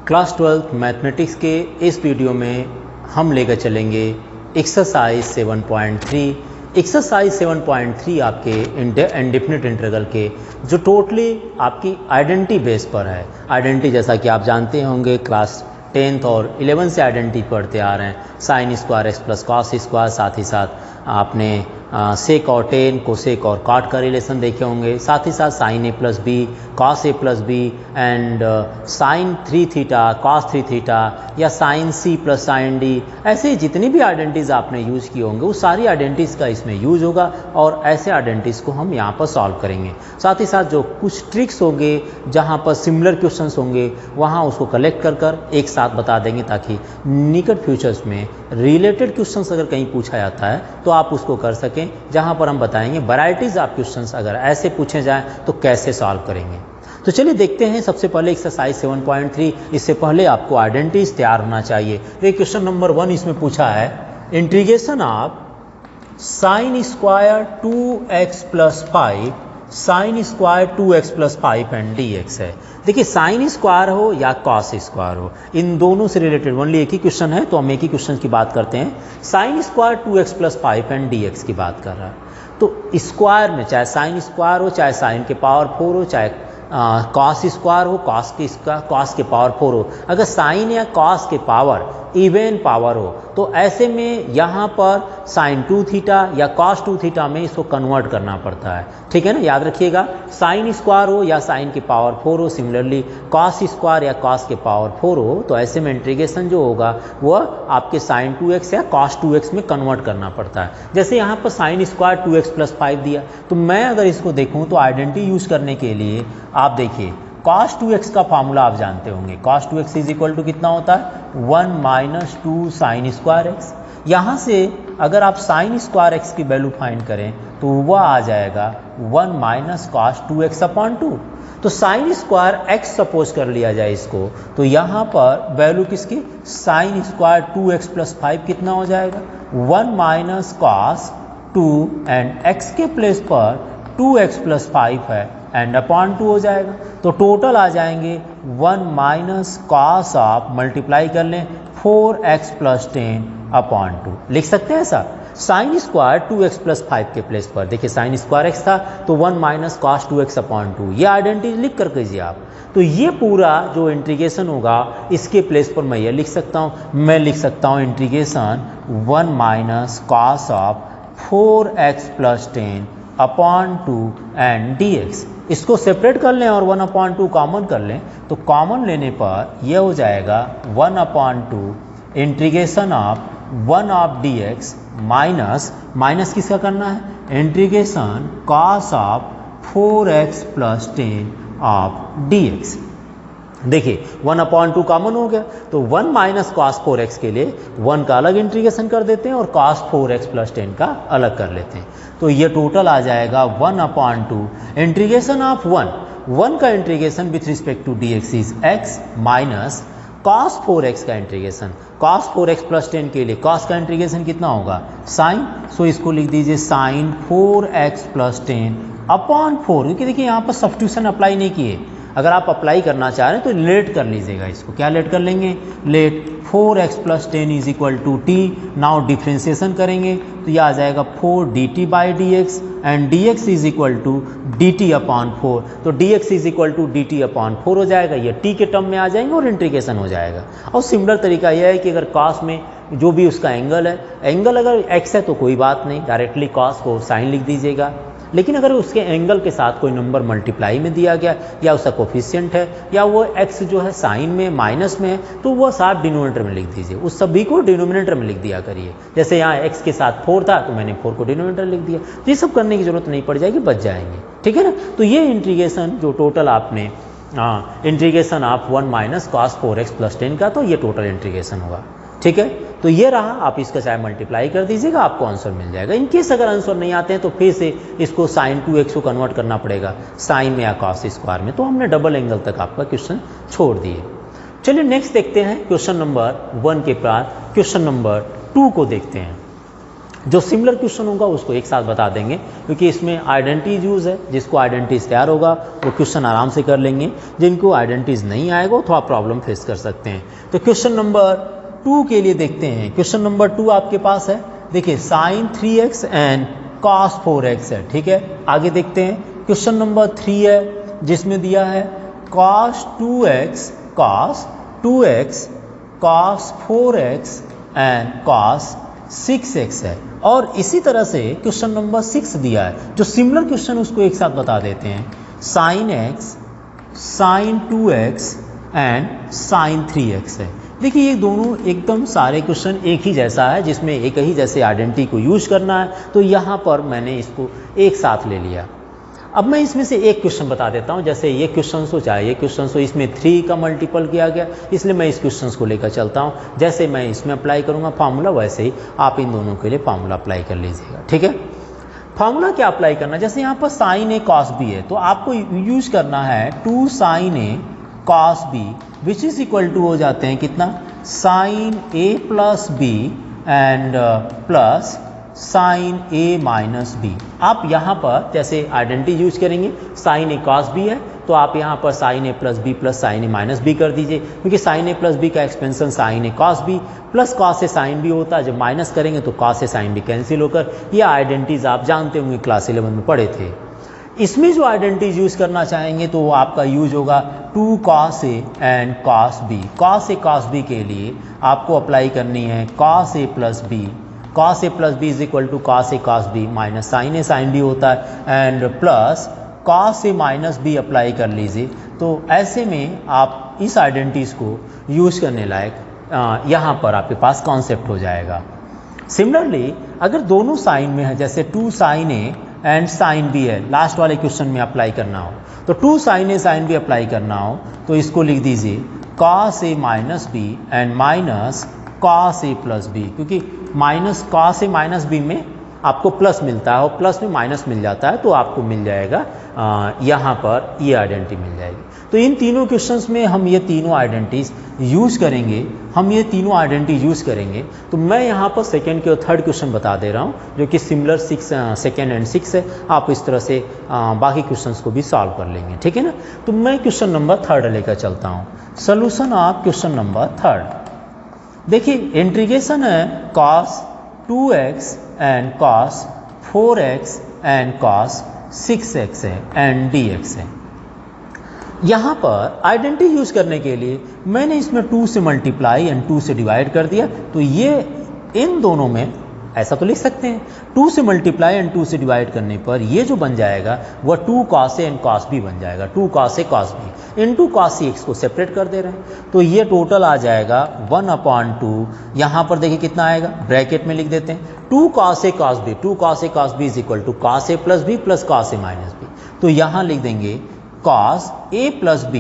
Class 12 mathematics के इस video में हम लेकर चलेंगे एक्सरसाइज 7.3। एक्सरसाइज 7.3 आपके इंडेफिनिट इंटीग्रल के जो टोटली आपकी आइडेंटिटी बेस पर है। आइडेंटिटी जैसा कि आप जानते होंगे क्लास 10th और 11th से आइडेंटिटी पढ़ते आ रहे हैं। Sine square X plus cos square, साथ ही साथ आपने सेक और टेन, कोसेक और कॉट का रिलेशन देखे होंगे। साथ ही साथ sine A plus B, cos A plus B and sine 3 theta, cos 3 theta या sine C plus sine D, ऐसे ही जितनी भी आइडेंटिटीज़ आपने यूज़ किए होंगे वो सारी आइडेंटिटीज़ का इसमें यूज होगा और ऐसे आइडेंटिटीज़ को हम यहाँ पर सॉल्व करेंगे। साथ ही साथ जो कुछ ट्रिक्स होंगे जहाँ पर सिमिलर क्वेश्चंस होंगे वहाँ उसको कलेक्ट कर कर एक साथ बता देंगे ताकि निकट फ्यूचर्स में रिलेटेड क्वेश्चंस अगर कहीं पूछा जाता है तो आप उसको कर सकें, जहाँ पर हम बताएंगे वैरायटीज़ ऑफ क्वेश्चंस अगर ऐसे पूछे जाएँ तो कैसे सॉल्व करेंगे। तो चलिए देखते हैं सबसे पहले एक्सरसाइज 7.3। इससे पहले आपको आइडेंटिटीज तैयार होना चाहिए। तो क्वेश्चन नंबर 1 इसमें पूछा है integration of sine square 2x plus 5 sine square 2x plus 5 and dx है। देखिए साइन स्क्वायर हो या कॉस स्क्वायर हो, इन दोनों से रिलेटेड ओनली एक ही क्वेश्चन है तो हम एक ही क्वेश्चन की बात करते हैं। Sine square 2x plus 5 and dx की बात कर रहा है। तो स्क्वायर में चाहे साइन स्क्वायर हो, चाहे साइन के पावर 4 हो, चाहे कॉस स्क्वायर हो, कॉस के पावर 4 हो, अगर साइन या कॉस के पावर इवन पावर हो तो ऐसे में यहाँ पर साइन 2 थीटा या कॉस 2 थीटा में इसको कन्वर्ट करना पड़ता है। ठीक है ना, याद रखिएगा। साइन स्क्वायर हो या साइन के पावर 4 हो, सिमिलरली कॉस स्क्वायर या कॉस के पावर 4 हो, तो ऐसे में इंटीग्रेशन जो होगा वह आपके साइन 2x या कॉस 2x में कन्वर्ट करना पड़ता है। जैसे यहाँ पर साइन स्क्वायर 2x प्लस 5 दिया, तो मैं अगर इसको देखूँ तो आइडेंटिटी यूज करने के लिए आप देखिए cos 2x का फार्मूला आप जानते होंगे। cos 2x is equal to कितना होता है 1 माइनस 2 साइन स्क्वायर एक्स। यहाँ से अगर आप साइन स्क्वायर एक्स की वैल्यू फाइंड करें तो वह आ जाएगा 1 माइनस कॉस 2x अपॉन 2। तो साइन स्क्वायर एक्स सपोज कर लिया जाए इसको, तो यहाँ पर वैल्यू किसकी साइन स्क्वायर 2x प्लस 5 कितना हो जाएगा 1 माइनस कॉस 2 एंड x के प्लेस पर 2x प्लस 5 है एंड अपॉन 2 हो जाएगा। तो टोटल आ जाएंगे 1 माइनस कॉस ऑफ मल्टीप्लाई कर लें 4x प्लस 10 अपॉन 2, लिख सकते हैं ऐसा। साइन स्क्वायर 2x प्लस 5 के प्लेस पर देखिए साइन स्क्वायर x था तो 1 माइनस कॉस 2x अपॉन 2, ये आइडेंटिटी लिख कर कीजिए आप। तो ये पूरा जो इंटीग्रेशन होगा इसके प्लेस पर मैं ये लिख सकता हूँ, मैं लिख सकता हूँ integration 1 minus cos of 4x plus 10 upon 2 and dx। इसको सेपरेट कर लें और 1 अपॉन 2 कॉमन कर लें, तो कॉमन लेने पर यह हो जाएगा 1 upon 2 integration of 1 of dx minus किसका करना है integration cos of 4x plus 10 of dx। देखिए 1 अपॉन 2 कॉमन हो गया तो 1 माइनस कॉस 4x के लिए 1 का अलग इंटीग्रेशन कर देते हैं और कॉस 4x प्लस 10 का अलग कर लेते हैं। तो ये टोटल आ जाएगा 1 अपॉन 2 इंटीग्रेशन ऑफ 1 का integration with respect to dx is x minus cos 4x का इंटीग्रेशन कॉस 4x प्लस 10 के लिए कॉस का इंटीग्रेशन कितना होगा साइन, सो इसको लिख दीजिए साइन 4x प्लस 10 अपॉन 4, क्योंकि देखिए यहाँ पर सब्स्टिट्यूशन अप्लाई नहीं किए। अगर आप अप्लाई करना चाह रहे हैं तो लेट कर लीजिएगा इसको। क्या लेट कर लेंगे, let 4x plus 10 is equal to t. Now differentiation करेंगे तो यह आ जाएगा 4 dt by dx and dx is equal to dt upon 4। तो dx is equal to dt upon 4 हो जाएगा, ये t के टर्म में आ जाएंगे और इंटीग्रेशन हो जाएगा। और सिमिलर तरीका यह है कि अगर cos में जो भी उसका एंगल है, एंगल अगर x है तो कोई बात नहीं, डायरेक्टली cos को साइन लिख दीजिएगा। लेकिन अगर उसके एंगल के साथ कोई नंबर मल्टीप्लाई में दिया गया या उसका कोफिशिएंट है या वो x जो है साइन में माइनस में है तो वह साथ डिनोमिनेटर में लिख दीजिए, उस सभी को डिनोमिनेटर में लिख दिया करिए। जैसे यहाँ x के साथ 4 था तो मैंने 4 को डिनोमिनेटर लिख दिया। तो ये सब करने की जरूरत नहीं पड़ जाएगी, बच जाएंगे। ठीक है ना। तो ये इंटीग्रेशन जो टोटल आपने integration of 1 minus cos 4x plus 10 का, तो ये टोटल इंटीग्रेशन होगा। ठीक है, तो ये रहा। आप इसका चाहे मल्टीप्लाई कर दीजिएगा, आपको आंसर मिल जाएगा। इनकेस अगर आंसर नहीं आते हैं तो फिर से इसको साइन 2x को कन्वर्ट करना पड़ेगा साइन में या कॉस स्क्वायर में। तो हमने डबल एंगल तक आपका क्वेश्चन छोड़ दिए। चलिए नेक्स्ट देखते हैं क्वेश्चन नंबर 1 के बाद क्वेश्चन नंबर 2 को देखते हैं। जो सिमिलर क्वेश्चन होगा उसको एक साथ बता देंगे, क्योंकि इसमें आइडेंटिटीज यूज़ है। जिसको आइडेंटिटीज तैयार होगा वो क्वेश्चन आराम से कर लेंगे, जिनको आइडेंटिटीज नहीं आएगा वो थोड़ा प्रॉब्लम फेस कर सकते हैं। तो क्वेश्चन नंबर 2 के लिए देखते हैं। क्वेश्चन नंबर 2 आपके पास है, देखिए sin 3x and cos 4x है, ठीक है। आगे देखते हैं, क्वेश्चन नंबर 3 है जिसमें दिया है cos 2x cos 4x and cos 6x है। और इसी तरह से क्वेश्चन नंबर 6 दिया है, जो सिमिलर क्वेश्चन उसको एक साथ बता देते हैं, sin x sin 2x and sin 3x है। देखिए ये दोनों एकदम सारे क्वेश्चन एक ही जैसा है, जिसमें एक ही जैसे आइडेंटिटी को यूज करना है, तो यहाँ पर मैंने इसको एक साथ ले लिया। अब मैं इसमें से एक क्वेश्चन बता देता हूँ, जैसे ये क्वेश्चन हो चाहे ये क्वेश्चन हो, इसमें 3 का मल्टीपल किया गया, इसलिए मैं इस क्वेश्चन को लेकर चलता हूँ। जैसे मैं इसमें अप्लाई करूँगा फार्मूला, वैसे ही आप इन दोनों के लिए फार्मूला अप्लाई कर लीजिएगा, ठीक है। फार्मूला क्या अप्लाई करना, जैसे यहाँ पर sin a cos b है, तो आपको यूज करना है 2 sin a cos b which is equal to हो जाते हैं कितना, sin a plus b and plus sin a minus b। आप यहाँ पर जैसे आइडेंटिटी यूज करेंगे, sin a cos b है तो आप यहाँ पर sin a plus b plus sin a minus b कर दीजिए, क्योंकि sin a प्लस b का expansion sin a cos b plus cos a sin b होता है। जब माइनस करेंगे तो cos a sin b cancel होकर, यह आइडेंटिटीज आप जानते होंगे, क्लास 11 में पढ़े थे। इसमें जो आइडेंटिटीज यूज करना चाहेंगे तो वो आपका यूज होगा 2 cos a and cos b। cos a cos b के लिए आपको अप्लाई करनी है cos a plus b is equal to cos a cos b minus sin a sin b होता है and plus cos a minus b apply कर लीजिए। तो ऐसे में आप इस आइडेंटिटीज को यूज करने लायक यहाँ पर आपके पास कॉन्सेप्ट हो जाएगा। सिमिलरली अगर दोनों साइन में है, जैसे 2 sin a and sin b है, लास्ट वाले क्वेश्चन में अप्लाई करना हो, तो 2 sin a sin b apply करना हो तो इसको लिख दीजिए cos a minus b and minus cos a plus b, क्योंकि minus cos a minus b में आपको प्लस मिलता है और प्लस में माइनस मिल जाता है, तो आपको मिल जाएगा यहाँ पर ये आइडेंटिटी मिल जाएगी। तो इन तीनों क्वेश्चंस में हम ये तीनों आइडेंटिटीज यूज करेंगे, तो मैं यहाँ पर सेकेंड के और थर्ड क्वेश्चन बता दे रहा हूँ, जो कि सिमिलर 6 सेकेंड एंड 6 है। आप इस तरह से बाकी क्वेश्चंस को भी सॉल्व कर लेंगे, ठीक है ना। तो मैं क्वेश्चन नंबर 3 लेकर चलता हूँ। सोल्यूशन ऑफ क्वेश्चन नंबर 3, देखिए इंटीग्रेशन है cos 2x and cos 4x and cos 6x है एंड dx है। यहाँ पर आइडेंटिटी यूज करने के लिए मैंने इसमें 2 से मल्टीप्लाई एंड 2 से डिवाइड कर दिया, तो ये इन दोनों में ऐसा तो लिख सकते हैं, 2 से मल्टीप्लाई एंड 2 से डिवाइड करने पर ये जो बन जाएगा वह 2 cos a and cos b बन जाएगा। 2 cos a cos b into cos x को सेपरेट कर दे रहे हैं, तो ये टोटल आ जाएगा 1/2। यहाँ पर देखिए कितना आएगा, ब्रैकेट में लिख देते हैं 2 cos a cos b, 2 cos a cos b is equal to cos a plus b plus cos a minus b। तो यहाँ लिख देंगे cos a प्लस b,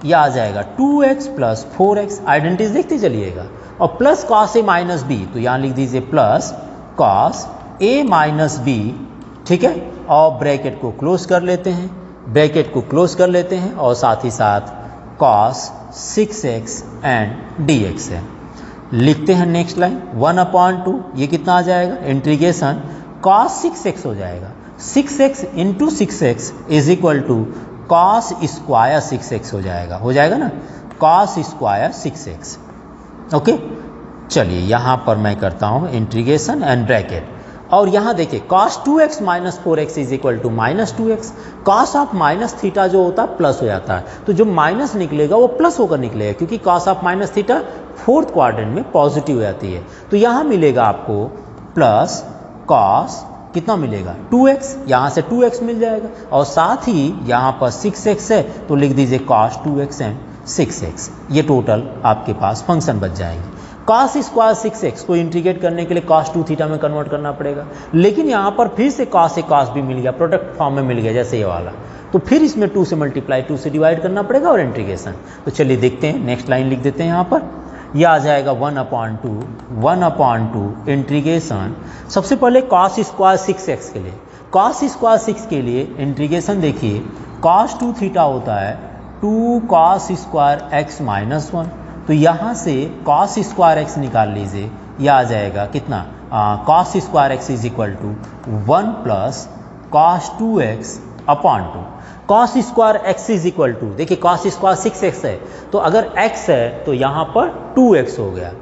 यह आ जाएगा 2x प्लस 4x, आइडेंटिटीज देखते चलिएगा, और plus cos a minus b, तो यहाँ लिख दीजिए plus cos a minus b, ठीक है। और ब्रैकेट को क्लोज कर लेते हैं, और साथ ही साथ cos 6x एंड dx है। लिखते हैं नेक्स्ट लाइन 1/2, ये कितना आ जाएगा, इंटीग्रेशन cos 6x हो जाएगा, 6x into 6x is equal to cos square 6x हो जाएगा ना, cos स्क्वायर 6x। ओके, चलिए यहाँ पर मैं करता हूँ इंटीग्रेशन एंड ब्रैकेट, और यहाँ देखिए cos 2x minus 4x is equal to minus 2x। cos of minus theta जो होता है प्लस हो जाता है, तो जो माइनस निकलेगा वो प्लस होकर निकलेगा, क्योंकि cos of minus theta 4th quadrant में पॉजिटिव हो जाती है। तो यहाँ मिलेगा आपको प्लस cos कितना मिलेगा 2x, यहाँ से 2x मिल जाएगा, और साथ ही यहाँ पर 6x है तो लिख दीजिए cos 2x एंड 6x। ये टोटल आपके पास फंक्शन बच जाएंगे। cos स्क्वायर 6x को इंटीग्रेट करने के लिए cos 2 थीटा में कन्वर्ट करना पड़ेगा, लेकिन यहाँ पर फिर से cos a cos b मिल गया, प्रोडक्ट फॉर्म में मिल गया जैसे ये वाला, तो फिर इसमें 2 से मल्टीप्लाई 2 से डिवाइड करना पड़ेगा और इंटीग्रेशन। तो चलिए देखते हैं, नेक्स्ट लाइन लिख देते हैं यहाँ पर, यह आ जाएगा 1/2 इंटीग्रेशन। सबसे पहले cos स्क्वायर 6x के लिए, cos स्क्वायर 6 के लिए इंटीग्रेशन देखिए, cos 2 थीटा होता है 2 cos स्क्वायर x माइनस 1, तो यहाँ से cos स्क्वायर x निकाल लीजिए, यह आ जाएगा कितना cos square x is equal to 1 plus cos 2x upon 2। Cos square x is equal to, देखिए कॉस स्क्वायर 6x है, तो अगर x है तो यहाँ पर 2x हो गया,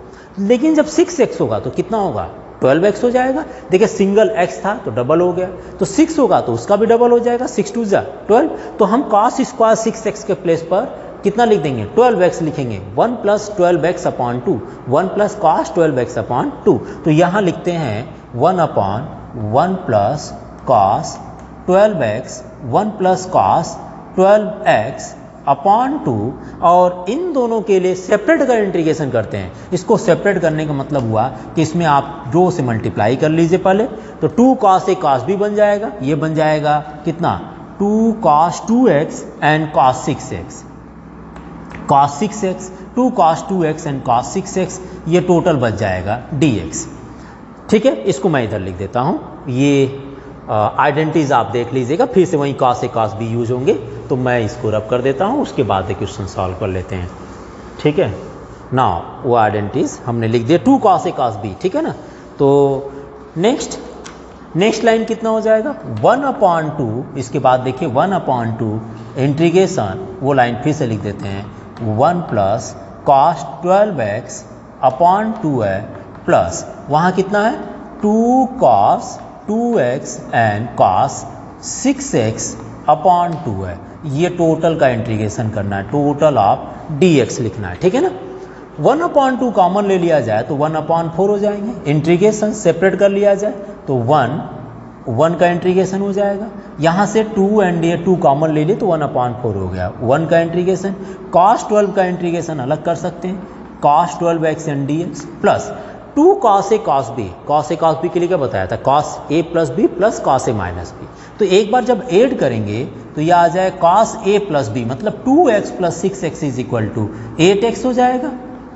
लेकिन जब 6x होगा तो कितना होगा, 12x हो जाएगा। देखिए सिंगल x था तो डबल हो गया, तो 6 होगा तो उसका भी डबल हो जाएगा, 6 2 जा 12। तो हम कॉस स्क्वायर 6x के प्लेस पर कितना लिख देंगे, 12x लिखेंगे, 1 plus 12x upon 2, 1 plus cos 12x upon 2। तो यहाँ लिखते हैं 1 upon 1 plus cos 12x, 1 plus cos 12x upon 2, और इन दोनों के लिए सेपरेट का इंटीग्रेशन करते हैं। इसको सेपरेट करने का मतलब हुआ कि इसमें आप रो से मल्टीप्लाई कर लीजिए पहले, तो 2 कॉस ए कॉस बी बन जाएगा, ये बन जाएगा कितना, 2 cos 2x and cos 6x, cos 6x, 2 cos 2x and cos 6x, ये टोटल बच जाएगा dx। ठीक है, इसको मैं इधर लिख देता हूँ। ये आइडेंटिटीज आप देख लीजिएगा, फिर से वहीं cos a cos B use होंगे, तो मैं इसको रब कर देता हूँ, उसके बाद क्वेश्चन सॉल्व कर लेते हैं। ठीक है ना, वो आइडेंटिटीज हमने लिख दिया, 2 कॉस ए कॉस बी, ठीक है ना। तो नेक्स्ट लाइन कितना हो जाएगा, 1 अपॉन 2, इसके बाद देखिए 1 अपॉन 2 इंटीग्रेशन, वो लाइन फिर से लिख देते हैं, 1 प्लस कॉस 12x अपॉन 2 है, प्लस वहाँ कितना है 2 cos 2x and cos 6x upon 2 है। ये टोटल का इंटीग्रेशन करना है, टोटल ऑफ dx लिखना है, ठीक है ना। 1 अपॉन 2 कॉमन ले लिया जाए तो 1 अपॉन 4 हो जाएंगे, इंटीग्रेशन सेपरेट कर लिया जाए तो 1 का इंटीग्रेशन हो जाएगा, यहाँ से 2 एंड ये 2 कॉमन ले लिए तो 1 अपॉन 4 हो गया, 1 का इंटीग्रेशन। कॉस 12 का इंटीग्रेशन अलग कर सकते हैं, cos 12x and dx, plus 2 cos a cos b, cos a cos b के लिए क्या बताया था, cos A plus b plus cos a minus b. तो एक बार जब ऐड करेंगे तो यह आ जाए कॉस ए प्लस बी, मतलब 2x plus 6x is equal to 8x हो जाएगा,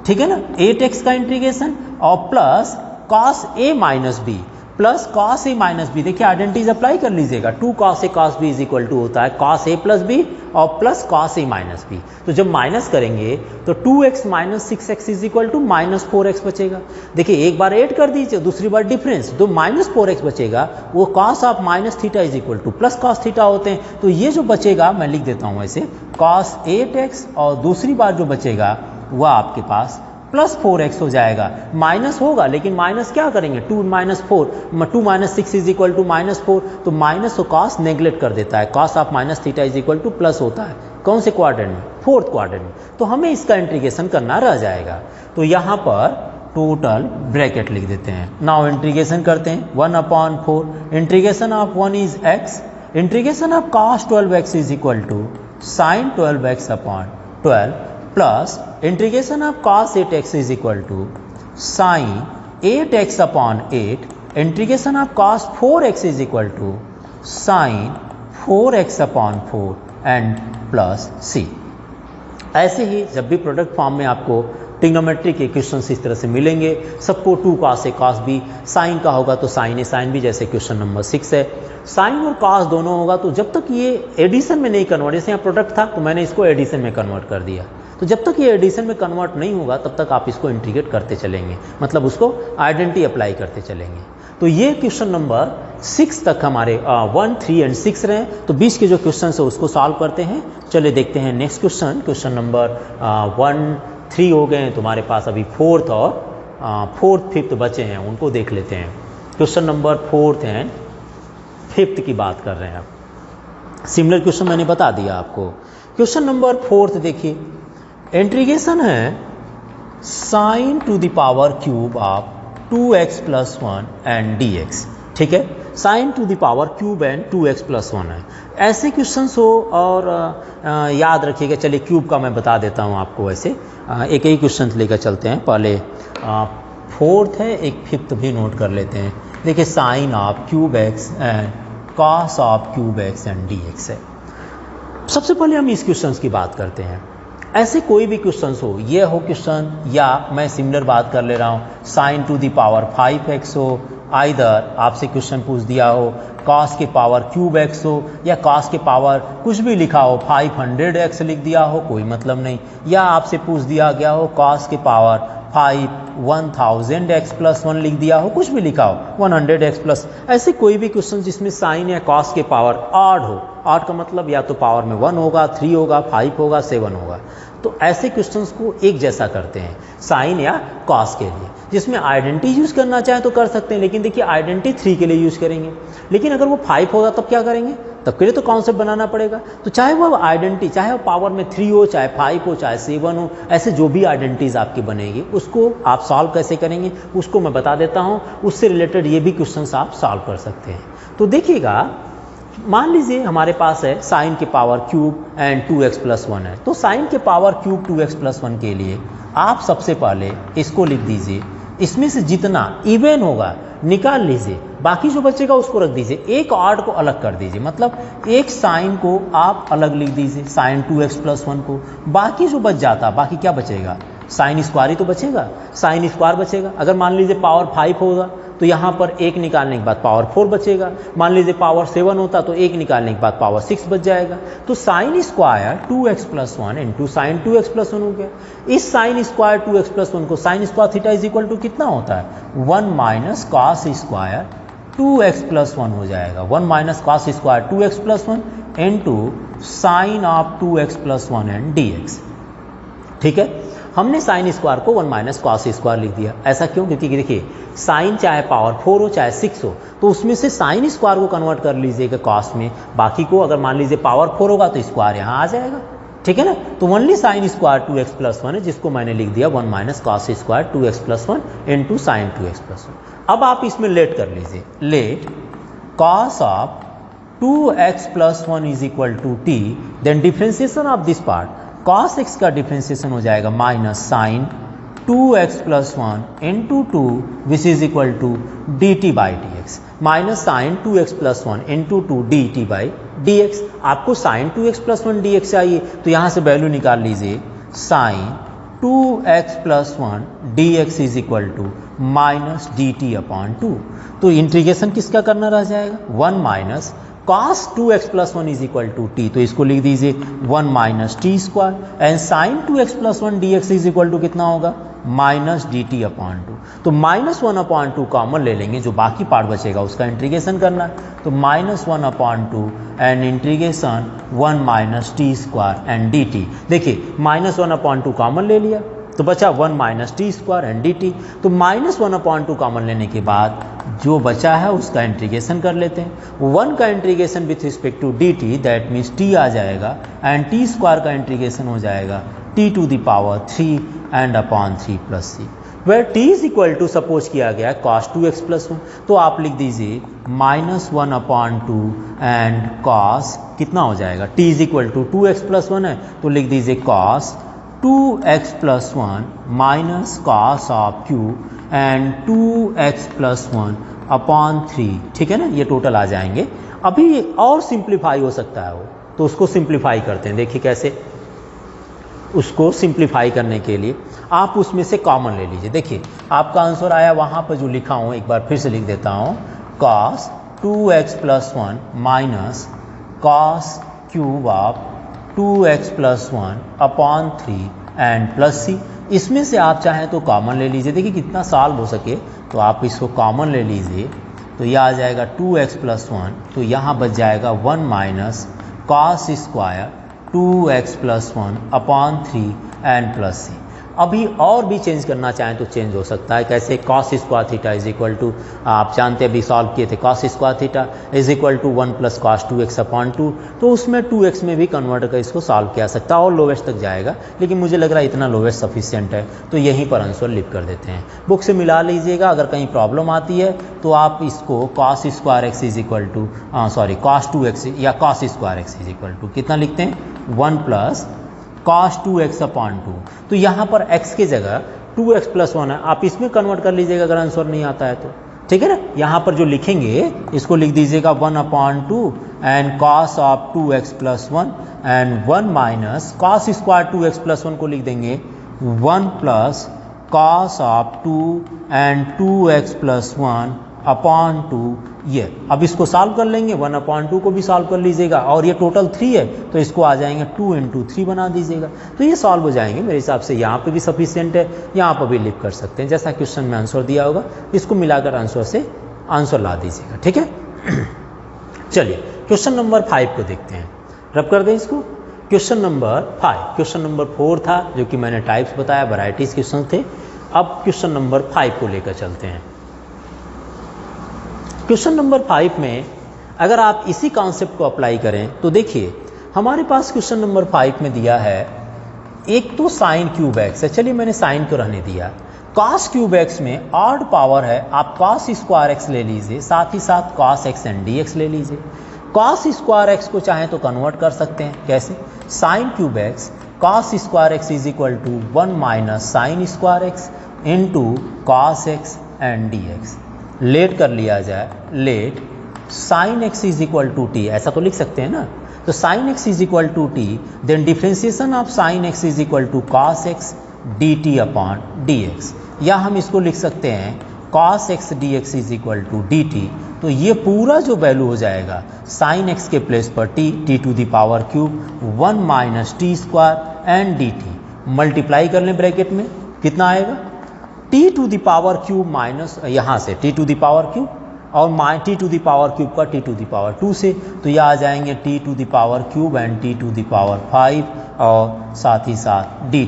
ठीक है ना, 8x का इंटीग्रेशन, और plus cos a minus b plus cos a minus b. देखिए आइडेंटिटीज अप्लाई कर लीजिएगा, 2 cos a cos b is equal to होता है कॉस ए प्लस बी और plus cos a minus b. तो जब माइनस करेंगे तो 2x minus 6x is equal to minus 4x बचेगा। देखिए एक बार ऐड कर दीजिए, दूसरी बार डिफरेंस, तो माइनस 4x बचेगा, वो cos of minus theta is equal to plus cos theta होते हैं। तो ये जो बचेगा मैं लिख देता हूँ ऐसे, कॉस 8x, और दूसरी बार जो बचेगा वह आपके पास प्लस 4x हो जाएगा। माइनस होगा लेकिन माइनस क्या करेंगे, 2 minus 4, 2 minus 6 is equal to minus 4, तो माइनस और कॉस नेग्लेक्ट कर देता है, cos of minus theta is equal to plus होता है, कौन से क्वाड्रेंट में, 4th क्वाड्रेंट में। तो हमें इसका इंटीग्रेशन करना रह जाएगा, तो यहाँ पर टोटल ब्रैकेट लिख देते हैं। नाउ इंटीग्रेशन करते हैं, 1 upon 4, integration of 1 is x, integration of cos 12x is equal to sin 12x upon 12, plus integration of cos 8x is equal to sin 8x upon 8, integration of cos 4x is equal to sin 4x upon 4 and plus c। ऐसे ही जब भी product form में आपको trigonometry के question इस तरह से मिलेंगे, सबको 2 cos ए cos बी, साइन का होगा तो साइन ए साइन बी, जैसे क्वेश्चन नंबर 6 है। साइन और cos दोनों होगा, तो जब तक ये एडिशन में नहीं कन्वर्ट, जैसे यहाँ प्रोडक्ट था तो मैंने इसको एडिशन में कन्वर्ट कर दिया, तो जब तक ये एडिशन में कन्वर्ट नहीं होगा तब तक आप इसको इंटीग्रेट करते चलेंगे, मतलब उसको आइडेंटिटी अप्लाई करते चलेंगे। तो ये क्वेश्चन नंबर 6 तक हमारे 1, 3 एंड 6 रहे, तो 20 के जो क्वेश्चन है उसको सॉल्व करते हैं। चलिए देखते हैं नेक्स्ट क्वेश्चन, क्वेश्चन नंबर 1, 3 हो गए हैं, तुम्हारे पास अभी 4th और 4th 5th बचे हैं, उनको देख लेते हैं। Question number 4th and 5th की बात कर रहे हैं आप। सिमिलर क्वेश्चन मैंने बता दिया आपको। क्वेश्चन नंबर 4th देखिए, इंटीग्रेशन है sign to the power cube of 2x plus 1 and dx, ठीक है, sign to the power cube and 2x plus 1 है। ऐसे क्वेश्चंस हो, और याद रखिएगा, चलिए क्यूब का मैं बता देता हूँ आपको, ऐसे एक ही क्वेश्चन लेकर चलते हैं। पहले 4th है, एक 5th भी नोट कर लेते हैं। देखिए sine of cube x and cos of cube x and dx है। सबसे पहले हम इस क्वेश्चन की बात करते हैं। ऐसे कोई भी क्वेश्चन हो, ये हो क्वेश्चन, या मैं सिमिलर बात कर ले रहा हूँ, sign to the power 5x हो, आइदर आपसे क्वेश्चन पूछ दिया हो कॉस के पावर क्यूब x हो, या कॉस के पावर कुछ भी लिखा हो 500x लिख दिया हो, कोई मतलब नहीं, या आपसे पूछ दिया गया हो कॉस के पावर 5 1000x प्लस 1 लिख दिया हो, कुछ भी लिखा हो 100x प्लस, ऐसे कोई भी क्वेश्चन जिसमें साइन या कॉस के पावर ऑड हो, ऑड का मतलब या तो पावर में 1 होगा, 3 होगा, 5 होगा, 7 होगा, तो ऐसे क्वेश्चंस को एक जैसा करते हैं साइन या कॉस के लिए। जिसमें आइडेंटिटी यूज़ करना चाहें तो कर सकते हैं, लेकिन देखिए आइडेंटिटी 3 के लिए यूज़ करेंगे, लेकिन अगर वो 5 होगा तब क्या करेंगे, तब के लिए तो कॉन्सेप्ट बनाना पड़ेगा। तो चाहे वो आइडेंटिटी, चाहे वो पावर में 3 हो, चाहे 5 हो, चाहे 7 हो, ऐसे जो भी आइडेंटिटीज आपकी बनेगी उसको आप सॉल्व कैसे करेंगे उसको मैं बता देता हूँ, उससे रिलेटेड ये भी क्वेश्चंस आप सॉल्व कर सकते हैं। तो देखिएगा, मान लीजिए हमारे पास है साइन के power cube and 2x plus 1 है, तो साइन के पावर क्यूब 2x प्लस 1 के लिए आप सबसे पहले इसको लिख दीजिए, इसमें से जितना इवन होगा निकाल लीजिए, बाकी जो बचेगा उसको रख दीजिए, एक ऑड को अलग कर दीजिए, मतलब एक साइन को आप अलग लिख दीजिए साइन 2x प्लस 1 को, बाकी जो बच जाता, बाकी क्या बचेगा, साइन स्क्वायर ही तो बचेगा, साइन स्क्वायर बचेगा। अगर मान लीजिए पावर 5 होगा तो यहाँ पर 1 निकालने के बाद पावर 4 बचेगा, मान लीजिए पावर 7 होता तो 1 निकालने के बाद पावर 6 बच जाएगा। तो sine square 2x plus 1 into sine 2x plus 1 हो गया। इस साइन स्क्वायर 2x प्लस 1 को sine square theta is equal to कितना होता है, 1 minus cos square 2x plus 1 हो जाएगा, 1 minus cos square 2x plus 1 into sign of 2x plus 1 and dx। ठीक है, हमने साइन स्क्वायर को 1 माइनस कॉस स्क्वायर लिख दिया। ऐसा क्यों, क्योंकि देखिए साइन चाहे पावर 4 हो चाहे 6 हो, तो उसमें से साइन स्क्वायर को कन्वर्ट कर लीजिएगा कॉस में, बाकी को अगर मान लीजिए पावर 4 होगा तो स्क्वायर यहाँ आ जाएगा। ठीक है ना, तो only sine square 2x plus 1 है, जिसको मैंने लिख दिया 1 minus cos square 2x plus 1 into sine 2x plus 1। अब आप इसमें लेट कर लीजिए, let cos of 2x plus 1 is equal to t, then differentiation of this part, cos x का डिफ्रेंसिएशन हो जाएगा minus sine 2x plus 1 into 2 which is equal to dt by dx, minus sine 2x plus 1 into 2 dt by dx। आपको sine 2x plus 1 dx चाहिए तो यहाँ से value निकाल लीजिए, sine 2x plus 1 dx is equal to minus dt upon 2। तो integration किसका करना रह जाएगा, 1 minus cos 2x plus 1 is equal to t, तो इसको लिख दीजिए 1 minus T square and sine 2x plus 1 dx is equal to कितना होगा, माइनस डी टी अपॉन 2। तो माइनस 1 अपॉन 2 कॉमन ले लेंगे, जो बाकी पार्ट बचेगा उसका इंटीग्रेशन करना है, तो minus 1 upon 2 and integration 1 minus T square and D T. देखिए माइनस 1 अपॉन 2 कॉमन ले लिया तो बचा 1 minus T square and D T. तो माइनस 1 अपॉन 2 कॉमन लेने के बाद जो बचा है उसका इंटीग्रेशन कर लेते हैं। 1 का integration with respect to D T, that means T आ जाएगा, एंड टी स्क्वायर का इंटीग्रेशन हो जाएगा T to the power 3 and upon 3 plus C, where T is equal to suppose किया गया कॉस 2x प्लस 1, तो आप लिख दीजिए माइनस 1 अपॉन 2 एंड कॉस कितना हो जाएगा, t is equal to 2x plus 1 है तो लिख दीजिए cos 2x plus 1 minus cos of cube and 2x plus 1 upon 3। ठीक है ना, ये टोटल आ जाएंगे। अभी और सिंप्लीफाई हो सकता है वो, तो उसको सिंप्लीफाई करते हैं। देखिए कैसे, उसको सिंप्लीफाई करने के लिए आप उसमें से कॉमन ले लीजिए। देखिए आपका आंसर आया, वहाँ पर जो लिखा हूँ एक बार फिर से लिख देता हूँ, cos 2x plus 1 minus cos cube of 2x plus 1 upon 3 and plus C. इसमें से आप चाहें तो कॉमन ले लीजिए, देखिए कितना सॉल्व हो सके, तो आप इसको कॉमन ले लीजिए, तो यह आ जाएगा 2x प्लस 1, तो यहाँ बच जाएगा 1 minus cos square 2x plus 1 upon 3 and plus C. अभी और भी चेंज करना चाहें तो चेंज हो सकता है। कैसे, cos square theta is equal to, आप जानते हैं अभी सॉल्व किए थे, cos square theta is equal to 1 plus cos 2x upon 2, तो उसमें 2x में भी कन्वर्ट कर इसको सॉल्व किया सकता है और लोवेस्ट तक जाएगा, लेकिन मुझे लग रहा है इतना लोवेस्ट सफिशिएंट है, तो यहीं पर आंसर लिख कर देते हैं। बुक से मिला लीजिएगा, अगर कहीं प्रॉब्लम आती है तो आप इसको cos square x is equal to cos 2x या cos square x is equal to कितना लिखते हैं, 1 प्लस cos 2x अपॉन 2, तो यहाँ पर x की जगह 2x प्लस 1 है, आप इसमें कन्वर्ट कर लीजिएगा अगर आंसर नहीं आता है तो। ठीक है ना, यहाँ पर जो लिखेंगे इसको लिख दीजिएगा 1 upon 2 and cos of 2x plus 1 and 1 minus cos square 2x plus 1 को लिख देंगे 1 plus cos of 2 and 2x plus 1 upon 2 ये। अब इसको सॉल्व कर लेंगे, 1/2 को भी सॉल्व कर लीजिएगा और ये टोटल 3 है तो इसको आ जाएंगे 2 × 3 बना दीजिएगा, तो ये सॉल्व हो जाएंगे। मेरे हिसाब से यहाँ पे भी सफिशिएंट है, यहाँ पर भी लिख कर सकते हैं जैसा क्वेश्चन में आंसर दिया होगा, इसको मिलाकर आंसर से आंसर ला दीजिएगा, ठीक है। चलिए क्वेश्चन नंबर 5 को देखते हैं, रब कर दें इसको। क्वेश्चन नंबर 5, क्वेश्चन नंबर 4 था जो कि मैंने टाइप्स बताया, वैरायटीज क्वेश्चन थे। अब क्वेश्चन नंबर 5 को लेकर चलते हैं। क्वेश्चन नंबर 5 में अगर आप इसी कॉन्सेप्ट को अप्लाई करें तो देखिए हमारे पास क्वेश्चन नंबर 5 में दिया है, एक तो साइन क्यूब एक्स है, चलिए मैंने साइन को रहने दिया। कॉस क्यूब एक्स में ऑड पावर है, आप कॉस स्क्वायर एक्स ले लीजिए, साथ ही साथ cos x and d x ले लीजिए। कॉस स्क्वायर एक्स को चाहें तो कन्वर्ट कर सकते हैं, कैसे? Sine cube x cos square x is equal to 1 minus sine square x into cos x and d x. Let कर लिया जाए, let sine x is equal to t, ऐसा तो लिख सकते हैं ना। तो sine x is equal to t, then differentiation of sine x is equal to cos x d t upon d x, या हम इसको लिख सकते हैं cos x D X is equal to D T. तो ये पूरा जो वैल्यू हो जाएगा साइन एक्स के प्लेस पर T to the power cube 1 minus T square and D T, multiply कर लें ब्रैकेट में, कितना आएगा T to the power cube minus यहाँ से T to the power cube और T to the power cube का टी टू द पावर 2 से, तो यह आ जाएंगे T to the power cube and t to the power 5 और साथ ही साथ d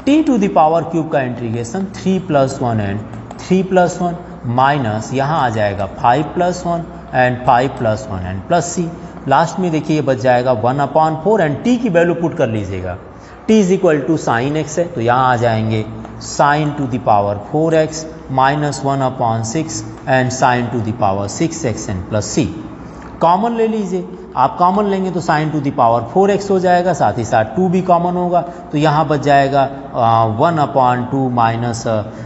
t to the power cube का इंटीग्रेशन 3 + 1 एंड 3 + 1 माइनस यहाँ आ जाएगा 5 + 1 and 5 + 1 and plus c. Last में देखिए ये बच जाएगा 1/4 एंड टी की वैल्यू पुट कर लीजिएगा, t is equal to sine x है तो यहाँ आ जाएंगे sine to the power 4x minus 1/6 and sine to the power 6x and plus c. Common ले लीजिए, आप कॉमन लेंगे तो sign to the power 4x हो जाएगा, साथ ही साथ 2 भी कॉमन होगा तो यहाँ बच जाएगा 1/2 माइनस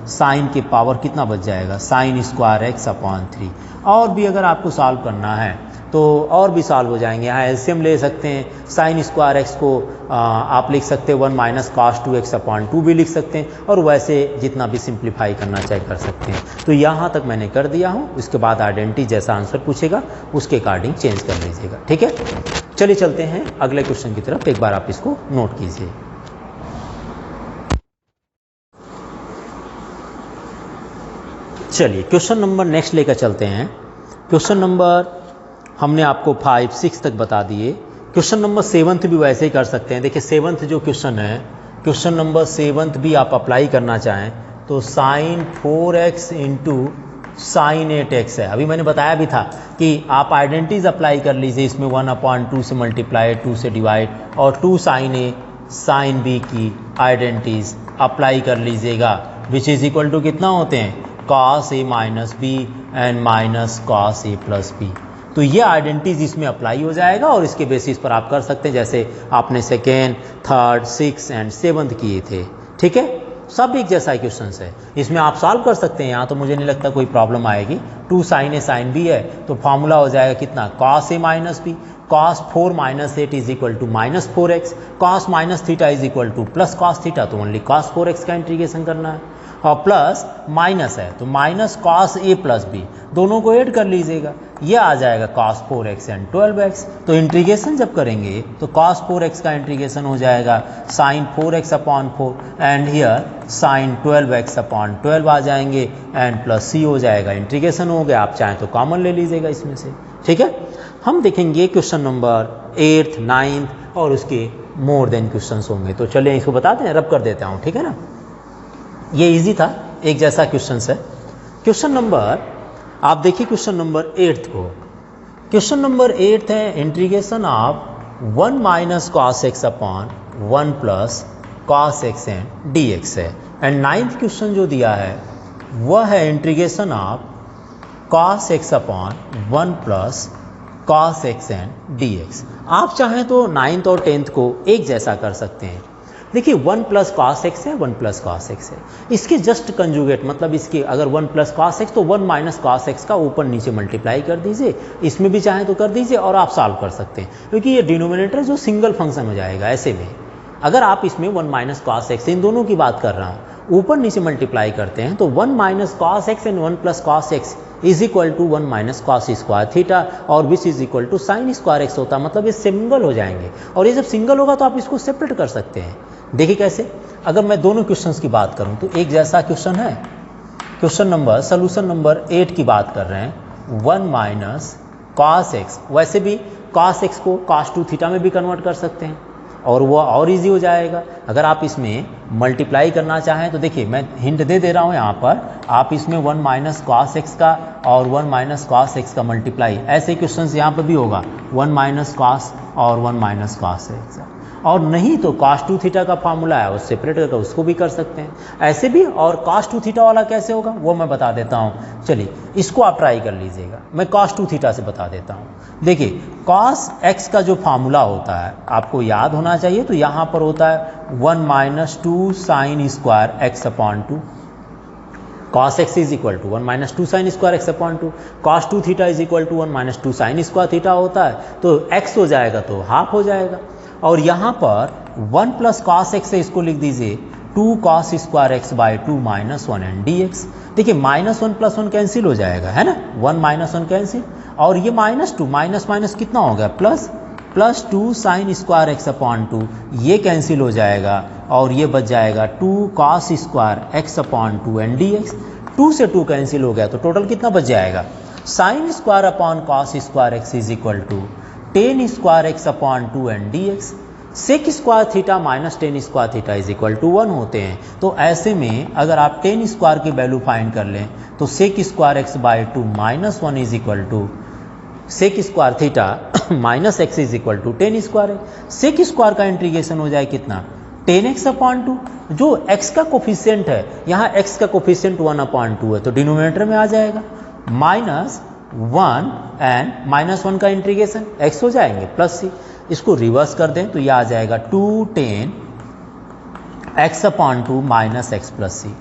साइन के पावर कितना बच जाएगा साइन स्क्वायर एक्स अपॉन 3। और भी अगर आपको सॉल्व करना है तो और भी सॉल्व हो जाएंगे, यहाँ एलसीएम ले सकते हैं, साइन स्क्वायर एक्स को आप लिख सकते हैं 1 माइनस कॉस 2x अपॉन 2 भी लिख सकते हैं, और वैसे जितना भी सिंप्लीफाई करना चाहे कर सकते हैं। तो यहाँ तक मैंने कर दिया हूँ, उसके बाद आइडेंटिटी जैसा आंसर पूछेगा उसके अकॉर्डिंग चेंज कर लीजिएगा, ठीक है। चलिए चलते हैं अगले क्वेश्चन की तरफ, एक बार आप इसको नोट कीजिए। चलिए क्वेश्चन नंबर नेक्स्ट लेकर चलते हैं। क्वेश्चन नंबर हमने आपको 5, 6 तक बता दिए। क्वेश्चन नंबर 7 भी वैसे ही कर सकते हैं। देखिए 7 जो क्वेश्चन है, क्वेश्चन नंबर 7 भी आप अप्लाई करना चाहें तो sign 4x into sine 8x है। अभी मैंने बताया भी था कि आप आइडेंटिटीज अप्लाई कर लीजिए, इसमें 1/2 से मल्टीप्लाई, 2 से डिवाइड और 2 साइन ए साइन बी की आइडेंटिटीज अप्लाई कर लीजिएगा, विच इज़ इक्वल टू कितना होते हैं cos a minus b and minus cos A plus b. तो ये आइडेंटिटीज इसमें अप्लाई हो जाएगा और इसके बेसिस पर आप कर सकते हैं जैसे आपने 2nd, 3rd, 6th and 7th किए थे, ठीक है। सब एक जैसा क्वेश्चन है, इसमें आप सॉल्व कर सकते हैं, यहाँ तो मुझे नहीं लगता कोई प्रॉब्लम आएगी। 2 साइन ए साइन बी है तो फॉर्मूला हो जाएगा कितना cos a minus b, cos 4 minus 8 is equal to minus 4x, cos minus theta is equal to plus cos theta, तो ओनली कॉस 4x का इंटीग्रेशन करना है, और प्लस माइनस है तो माइनस कॉस ए प्लस बी, दोनों को ऐड कर लीजिएगा, ये आ जाएगा कॉस 4x एंड 12x। तो इंटीग्रेशन जब करेंगे तो कॉस 4x का इंटीग्रेशन हो जाएगा sine 4x upon 4 and here sine 12x upon 12 आ जाएंगे एंड प्लस सी हो जाएगा, इंटीग्रेशन हो गया। आप चाहें तो कॉमन ले लीजिएगा इसमें से, ठीक है। हम देखेंगे क्वेश्चन नंबर 8th, 9th और उसके मोर देन क्वेश्चन होंगे। तो चलिए इसको बताते हैं, रब कर देता हूँ, ठीक है ना। ये इजी था, एक जैसा क्वेश्चन है। क्वेश्चन नंबर आप देखिए क्वेश्चन नंबर 8th को। क्वेश्चन नंबर 8th है integration of 1 minus cos x upon 1 plus cos x and d x है। एंड 9th क्वेश्चन जो दिया है वह है integration of cos x upon 1 plus cos x and d x. आप चाहें तो 9th और 10th को एक जैसा कर सकते हैं। देखिए 1 प्लस कॉस एक्स है, 1 प्लस कॉस एक्स है, इसके जस्ट कंजुगेट मतलब इसके अगर 1 प्लस कॉस एक्स तो 1 माइनस कॉस एक्स का ऊपर नीचे मल्टीप्लाई कर दीजिए, इसमें भी चाहें तो कर दीजिए और आप सॉल्व कर सकते हैं, क्योंकि ये डिनोमिनेटर जो सिंगल फंक्शन हो जाएगा ऐसे में। अगर आप इसमें 1 माइनस कॉस एक्स, इन दोनों की बात कर रहा हूँ, ऊपर नीचे मल्टीप्लाई करते हैं तो 1 minus cos x and 1 plus cos X is equal to 1 minus cos square theta और which is equal to sine square X होता है। मतलब ये सिंगल हो जाएंगे और ये जब सिंगल होगा तो आप इसको सेपरेट कर सकते हैं। देखिए कैसे, अगर मैं दोनों क्वेश्चंस की बात करूं तो एक जैसा क्वेश्चन है, सोल्यूशन नंबर 8 की बात कर रहे हैं, 1 माइनस कॉस एक्स, वैसे भी कॉस एक्स को कॉस 2 थीटा में भी कन्वर्ट कर सकते हैं और वो और इजी हो जाएगा। अगर आप इसमें मल्टीप्लाई करना चाहें तो देखिए मैं हिंट दे रहा हूँ यहाँ पर, आप इसमें 1 माइनस कॉस एक्स का और 1 माइनस कॉस एक्स का मल्टीप्लाई, ऐसे क्वेश्चंस यहाँ पर भी होगा, 1 माइनस कॉस और 1 माइनस कॉस एक्स, और नहीं तो cos 2 थीटा का फार्मूला है वो सेपरेट करके उसको भी कर सकते हैं ऐसे भी। और cos 2 थीटा वाला कैसे होगा वो मैं बता देता हूँ, चलिए इसको आप ट्राई कर लीजिएगा। मैं cos 2 थीटा से बता देता हूँ। देखिए cos x का जो फार्मूला होता है आपको याद होना चाहिए, तो यहाँ पर होता है 1 minus 2 sine square x upon 2, cos x is equal to 1 minus 2 sine square x upon 2, cos 2 theta is equal to 1 minus 2 sine square theta होता है, तो x हो जाएगा तो हाफ हो जाएगा। और यहाँ पर 1 प्लस कॉस एक्स है, इसको लिख दीजिए 2 cos square x by 2 minus 1 and d x. देखिए माइनस 1 प्लस 1 कैंसिल हो जाएगा, है ना, 1 माइनस 1 कैंसिल, और ये माइनस 2 माइनस माइनस कितना हो गया plus, plus 2 sine square x upon 2, ये कैंसिल हो जाएगा और ये बच जाएगा 2 cos square x upon 2 and d x. 2 से 2 कैंसिल हो गया तो टोटल कितना बच जाएगा, sine square upon cos square x is equal to tan square x upon 2 and d x. Sec square theta minus tan square theta is equal to 1 होते हैं, तो ऐसे में अगर आप 10 स्क्वायर की वैल्यू फाइंड कर लें तो sec square x by 2 minus 1 is equal to sec square theta minus X is equal to 10 square है। सेक स्क्वायर का इंटीग्रेशन हो जाए कितना, 10x अपॉन 2, जो x का कोफिशिएंट है, यहाँ x का कोफिशिएंट 1 अपॉन 2 है तो डिनोमिनेटर में आ जाएगा माइनस 1 एंड माइनस 1 का इंटीग्रेशन x हो जाएंगे प्लस c। इसको रिवर्स कर दें तो यह आ जाएगा 2 10 x upon 2 minus X plus C.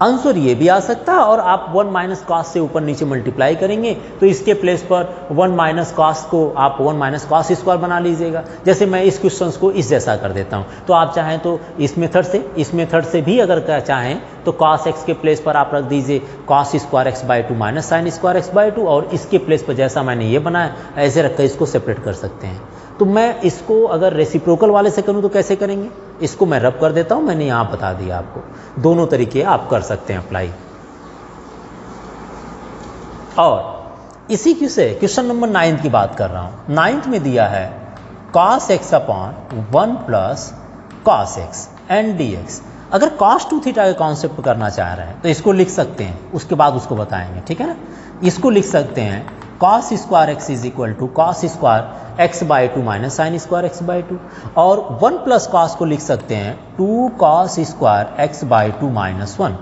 Answer ये भी आ सकता है, और आप 1 माइनस कॉस से ऊपर नीचे मल्टीप्लाई करेंगे तो इसके प्लेस पर 1 माइनस कॉस को आप 1 माइनस कॉस स्क्वायर बना लीजिएगा। जैसे मैं इस क्वेश्चन को इस जैसा कर देता हूँ, तो आप चाहें तो इस मेथड से भी अगर चाहें तो कॉस एक्स के प्लेस पर आप रख दीजिए cos square x by 2 minus sine square x by 2, और इसके प्लेस पर जैसा मैंने ये बनाया ऐसे रखकर इसको सेपरेट कर सकते हैं। तो मैं इसको अगर रेसिप्रोकल वाले से करूँ तो कैसे करेंगे, इसको मैं रब कर देता हूँ, मैंने यहाँ बता दिया आपको। दोनों तरीके आप कर सकते हैं अप्लाई। और इसी से क्वेश्चन नंबर 9 की बात कर रहा हूँ। 9 में दिया है cos x upon 1 plus cos x and d x. अगर cos 2 थीटा के कॉन्सेप्ट करना चाह रहे हैं तो इसको लिख सकते हैं, उसके बाद उसको बताएंगे, ठीक है ना। इसको लिख सकते हैं cos square x is equal to cos square x by 2 minus sine square x by 2, और 1 प्लस कॉस को लिख सकते हैं 2 cos square x by 2 minus 1।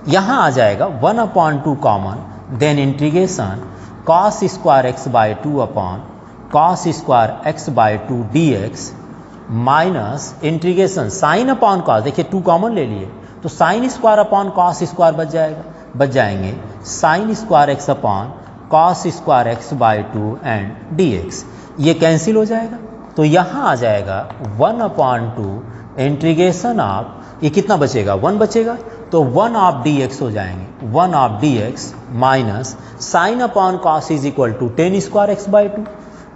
यहाँ आ जाएगा 1 upon 2 common, then integration cos square x by 2 upon cos square x by 2 d x minus integration sine upon cos, देखिए 2 common ले लिए तो sine square upon cos square बच जाएंगे sine square x upon cos square x by 2 and d x. ये cancel हो जाएगा तो यहाँ आ जाएगा 1 अपॉन 2 इंटीग्रेशन ऑफ, ये कितना बचेगा 1 बचेगा, तो 1 ऑफ डी एक्स हो जाएंगे 1 of d x minus sine upon cos is equal to 10 square x by 2,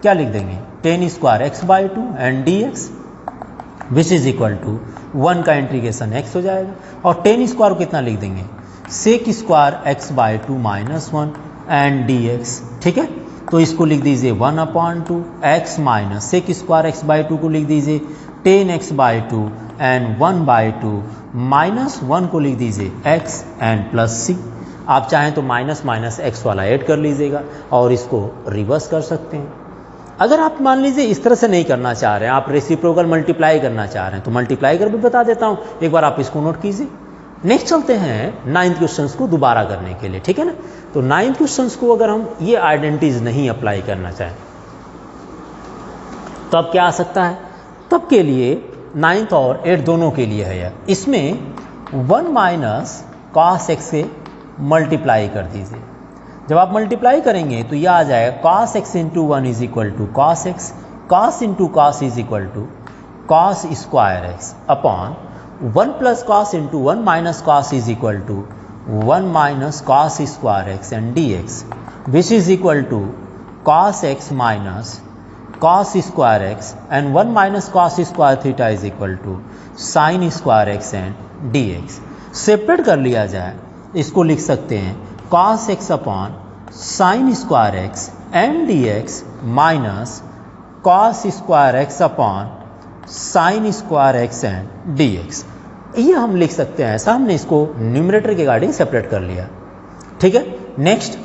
क्या लिख देंगे 10 square x by 2 and d x which is equal to 1 का इंटीग्रेशन x हो जाएगा, और 10 स्क्वायर को कितना लिख देंगे sec square x by 2 minus 1 and d x, ठीक है। तो इसको लिख दीजिए 1 upon 2 x minus sec square x by 2 को लिख दीजिए 10 x by 2 and 1 by 2 minus 1 को लिख दीजिए x एंड प्लस सी। आप चाहें तो माइनस माइनस एक्स वाला ऐड कर लीजिएगा और इसको रिवर्स कर सकते हैं। अगर आप मान लीजिए इस तरह से नहीं करना चाह रहे हैं, आप रेसिप्रोकल मल्टीप्लाई करना चाह रहे हैं, तो मल्टीप्लाई कर भी बता देता हूँ, एक बार आप इसको नोट कीजिए। नेक्स्ट चलते हैं 9th क्वेश्चंस को दोबारा करने के लिए, ठीक है ना। तो 9th क्वेश्चंस को अगर हम ये आइडेंटिटीज नहीं अप्लाई करना चाहें तो अब क्या आ सकता है, तब के लिए 9th और 8th दोनों के लिए है यह। इसमें 1 माइनस कॉस एक्स से मल्टीप्लाई कर दीजिए। जब आप मल्टीप्लाई करेंगे तो यह आ जाएगा cos x into 1 is equal to cos x, cos into cos is equal to cos square x upon 1 plus cos into 1 minus cos is equal to 1 minus cos square x and d x which is equal to cos x minus cos square x and 1 minus cos square theta is equal to sine square x and d x. Separate कर लिया जाए, इसको लिख सकते हैं cos x upon sine square x and d x minus cos square x upon sine square x and d x. ये हम लिख सकते हैं ऐसा, हमने इसको न्यूमरेटर के अकॉर्डिंग सेपरेट कर लिया। ठीक है, नेक्स्ट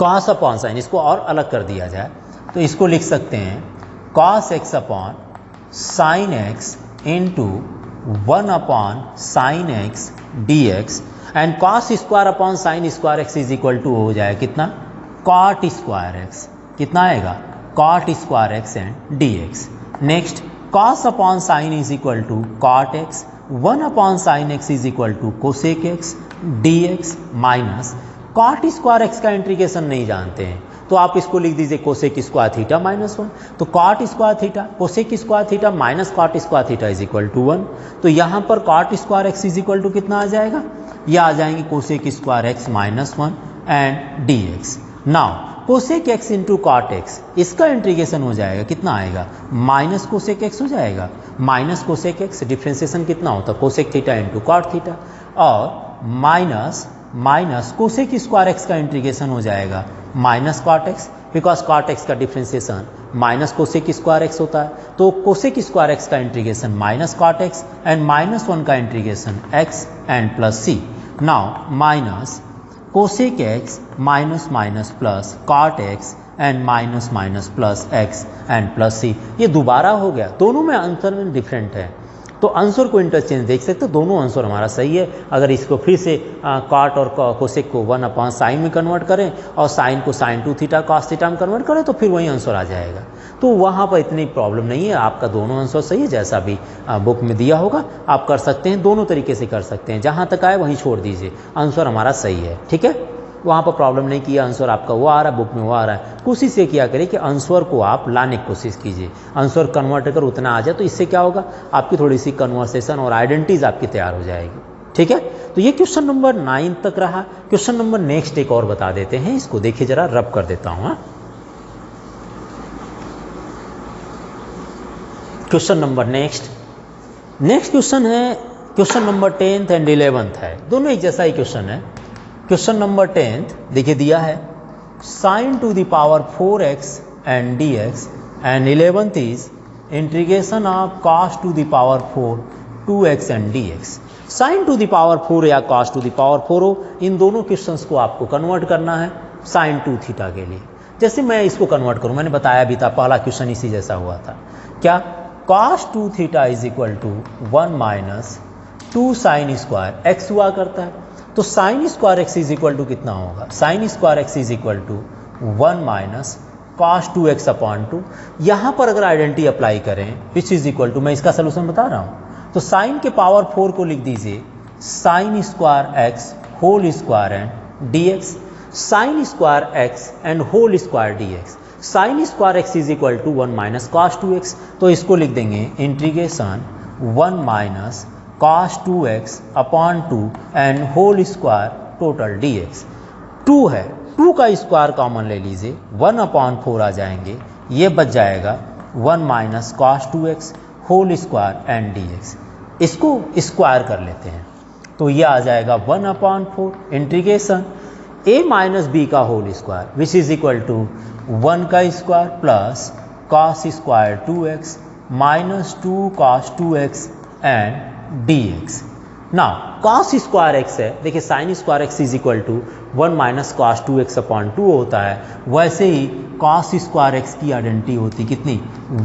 cos अपॉन साइन, इसको और अलग कर दिया जाए तो इसको लिख सकते हैं cos x upon sine x into 1 upon sine x D x and cos square upon sine square x is equal to हो जाए कितना, cot स्क्वायर एक्स। कितना आएगा, cot square x and d x. Next cos upon sine is equal to cot x, 1 upon sine x is equal to cosec x D x minus cot square x का integration नहीं जानते हैं तो आप इसको लिख दीजिए कोसेक स्क्वायर थीटा माइनस 1। तो cot square theta cosec square theta minus cot square theta is equal to 1। तो यहाँ पर cot square x is equal to कितना आ जाएगा, ये आ जाएंगे cosec square x minus 1 and d x. Now cosec x into cot x, इसका इंटीग्रेशन हो जाएगा, कितना आएगा, माइनस कोसेक एक्स हो जाएगा। माइनस कोसेक एक्स डिफ्रेंसिएशन कितना होता है, cosec theta into cot theta, और माइनस कोसेक स्क्वायर एक्स का इंटीग्रेशन हो जाएगा minus cot X, because cot X का differentiation minus cosec square X होता है। तो कोसेक स्क्वायर एक्स का integration minus cot X and minus 1 का integration X and plus C. Now minus cosec X minus minus plus cot X and minus minus plus X and plus C. ये दोबारा हो गया, दोनों में answer में different है तो आंसर को इंटरचेंज देख सकते हो, दोनों आंसर हमारा सही है। अगर इसको फिर से कॉट और कोसेक को 1 अपॉन साइन में कन्वर्ट करें और साइन को साइन 2 थीटा कॉस थीटा में कन्वर्ट करें तो फिर वही आंसर आ जाएगा। तो वहाँ पर इतनी प्रॉब्लम नहीं है, आपका दोनों आंसर सही है, जैसा भी बुक में दिया होगा आप कर सकते हैं, दोनों तरीके से कर सकते हैं, जहाँ तक आए वहीं छोड़ दीजिए, आंसर हमारा सही है। ठीक है, वहाँ पर प्रॉब्लम नहीं किया, आंसर आपका वो आ रहा है, बुक में वो आ रहा है। कोशिश ये किया करें कि आंसर को आप लाने की कोशिश कीजिए, आंसर कन्वर्ट कर उतना आ जाए, तो इससे क्या होगा, आपकी थोड़ी सी कन्वर्सेशन और आइडेंटिटीज आपकी तैयार हो जाएगी। ठीक है, तो ये क्वेश्चन नंबर 9 तक रहा। क्वेश्चन नंबर नेक्स्ट एक और बता देते हैं, इसको देखिए जरा, रब कर देता हूँ। क्वेश्चन नंबर नेक्स्ट क्वेश्चन है question number 10th and 11th है, दोनों एक जैसा ही क्वेश्चन है। क्वेश्चन नंबर 10th देखिए दिया है sin to the power 4x and dx and 11th is integration of cos to the power 4 2x and dx। sin to the power 4 या cos टू द पावर 4 हो, इन दोनों questions को आपको convert करना है sin 2 थीटा के लिए। जैसे मैं इसको कन्वर्ट करूँ, मैंने बताया भी था, पहला क्वेश्चन इसी जैसा हुआ था। क्या, cos 2 theta is equal to 1 minus 2 sine square x हुआ करता है। तो sine square x is equal to कितना होगा, sine square x is equal to 1 minus cos 2x upon 2। यहाँ पर अगर आइडेंटिटी अप्लाई करें विच इज इक्वल टू, मैं इसका सोल्यूशन बता रहा हूँ, तो साइन के पावर 4 को लिख दीजिए sine square x whole square and dx, sine square x and whole square dx। Sine square x is equal to 1 minus cos 2x, तो इसको लिख देंगे integration 1 minus cos 2x upon 2 and whole square total dx। 2 है, 2 का square common ले लीजिए, 1 upon 4 आ जाएंगे, ये बच जाएगा 1 minus cos 2x whole square and dx। इसको स्क्वायर कर लेते हैं तो ये आ जाएगा 1 upon 4 integration a minus b का whole square which is equal to 1 का square plus cos square 2x minus 2 cos 2x and dx। Now cos square x है, देखिए sine square x is equal to 1 minus cos 2x upon 2 होता है, वैसे ही cos square x की identity होती कितनी,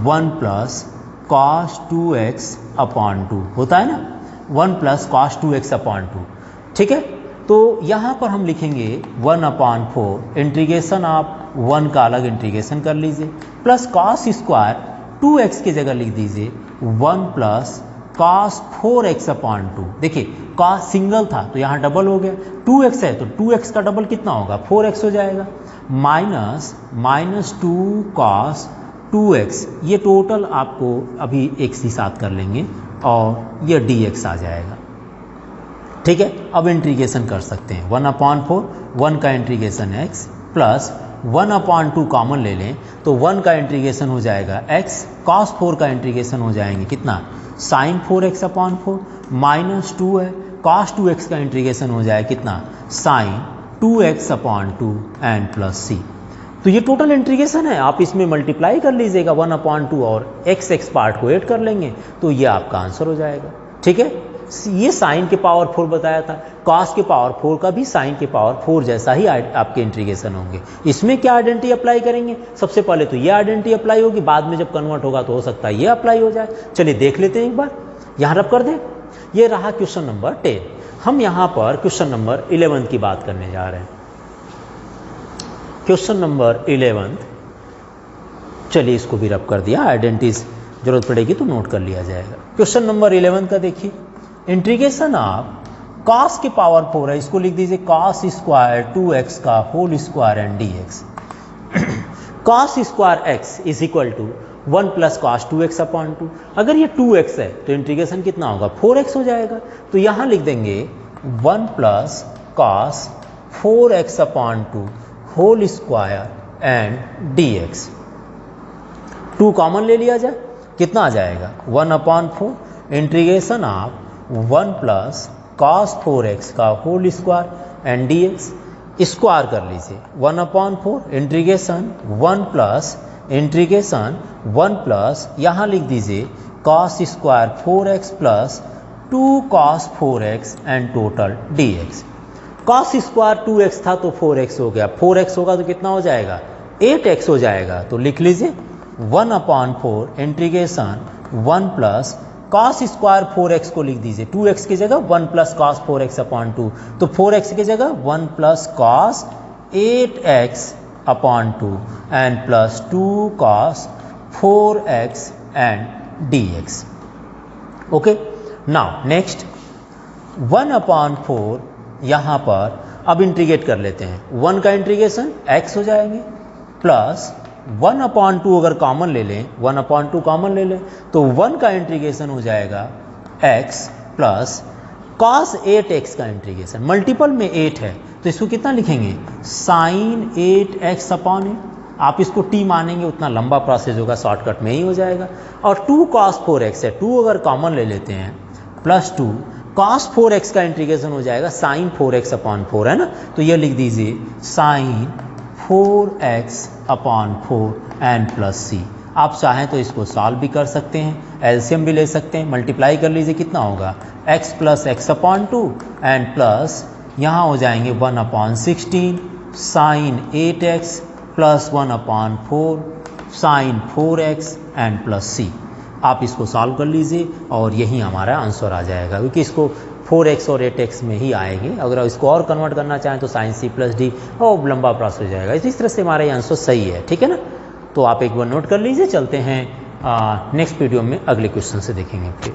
1 प्लस cos 2x अपॉन 2 होता है ना, 1 प्लस cos 2x अपॉन 2। ठीक है, तो यहाँ पर हम लिखेंगे 1 अपॉन 4 इंटीग्रेशन आप 1 का अलग इंटीग्रेशन कर लीजिए प्लस cos स्क्वायर 2x की जगह लिख दीजिए 1 प्लस cos 4x अपॉन 2। देखिए cos सिंगल था तो यहाँ डबल हो गया, 2x है तो 2x का डबल कितना होगा, 4x हो जाएगा, माइनस 2 cos 2x, ये टोटल आपको अभी x ही साथ कर लेंगे और ये dx आ जाएगा। ठीक है, अब इंटीग्रेशन कर सकते हैं 1/4, 1 का इंटीग्रेशन x प्लस 1/2 कॉमन ले लें तो 1 का इंटीग्रेशन हो जाएगा x, cos 4 का इंटीग्रेशन हो जाएंगे कितना, sin 4x/4 माइनस 2 है, cos 2x का इंटीग्रेशन हो जाए कितना, sin 2x/2 and plus c। तो ये टोटल इंटीग्रेशन है, आप इसमें मल्टीप्लाई कर लीजिएगा 1/2 और x पार्ट को ऐड कर लेंगे तो ये आपका आंसर हो जाएगा। ठीक है, ये साइन के पावर 4 बताया था, cos के पावर 4 का भी साइन के पावर 4 जैसा ही आपके इंटीग्रेशन होंगे। इसमें क्या आइडेंटिटी अप्लाई करेंगे, सबसे पहले तो ये आइडेंटिटी अप्लाई होगी, बाद में जब कन्वर्ट होगा तो हो सकता है ये अप्लाई हो जाए। चलिए देख लेते हैं एक बार, यहाँ रब कर दें। ये रहा क्वेश्चन नंबर 10। हम यहाँ पर क्वेश्चन नंबर 11 की बात करने जा रहे हैं। क्वेश्चन नंबर 11, चलिए इसको भी रब कर दिया, आइडेंटिटीज जरूरत पड़ेगी तो नोट कर लिया जाएगा। क्वेश्चन नंबर 11 का देखिए, इंटीग्रेशन ऑफ cos के पावर 4 है, इसको लिख दीजिए cos स्क्वायर 2x का whole square and dx। cos square x is equal to 1 plus cos 2x/2। अगर ये 2x है तो इंटीग्रेशन कितना होगा, 4x हो जाएगा। तो यहाँ लिख देंगे 1 plus cos 4x/2 whole square and dx। 2 common ले लिया जाए, कितना आ जाएगा 1/4 integration of 1 plus cos 4x का whole square and dx। Square कर लीजिए 1/4 इंटीग्रेशन 1 प्लस यहाँ लिख दीजिए cos square 4x plus 2 cos 4x and total dx। cos square 2x था तो 4x हो गया, 4x होगा तो कितना हो जाएगा 8x हो जाएगा। तो लिख लीजिए 1/4 integration 1 plus cos square 4x को लिख दीजिए 2x की जगह 1 प्लस cos 4x/2, तो 4x की जगह 1 plus cos 8x/2 and plus 2 cos 4x and dx। Okay, now next 1/4 यहाँ पर अब इंटीग्रेट कर लेते हैं, 1 का इंटीग्रेशन x हो जाएंगे प्लस 1/2 अगर कॉमन ले लें, 1/2 कॉमन ले लें तो 1 का इंटीग्रेशन हो जाएगा x प्लस cos 8x का इंटीग्रेशन, मल्टीपल में 8 है तो इसको कितना लिखेंगे sin 8x/8। आप इसको t मानेंगे उतना लंबा प्रोसेस होगा, शॉर्टकट में ही हो जाएगा। और 2 cos 4x है, 2 अगर कॉमन ले लेते हैं प्लस 2 cos 4x का इंटीग्रेशन हो जाएगा sin 4x/4 है ना, तो ये लिख दीजिए sin 4x/4 and plus c। आप चाहें तो इसको सॉल्व भी कर सकते हैं, एलसीएम भी ले सकते हैं, मल्टीप्लाई कर लीजिए कितना होगा x plus x/2 and plus यहाँ हो जाएंगे 1/16 sin 8x plus 1/4 sin 4x and plus c। आप इसको सॉल्व कर लीजिए और यही हमारा आंसर आ जाएगा, क्योंकि इसको 4x और 8x में ही आएंगे। अगर इसको और कन्वर्ट करना चाहें तो sin c प्लस d और लंबा प्रोसेस हो जाएगा। इस तरह से हमारा ये आंसर सही है, ठीक है ना। तो आप एक बार नोट कर लीजिए, चलते हैं नेक्स्ट वीडियो में अगले क्वेश्चन से देखेंगे फिर।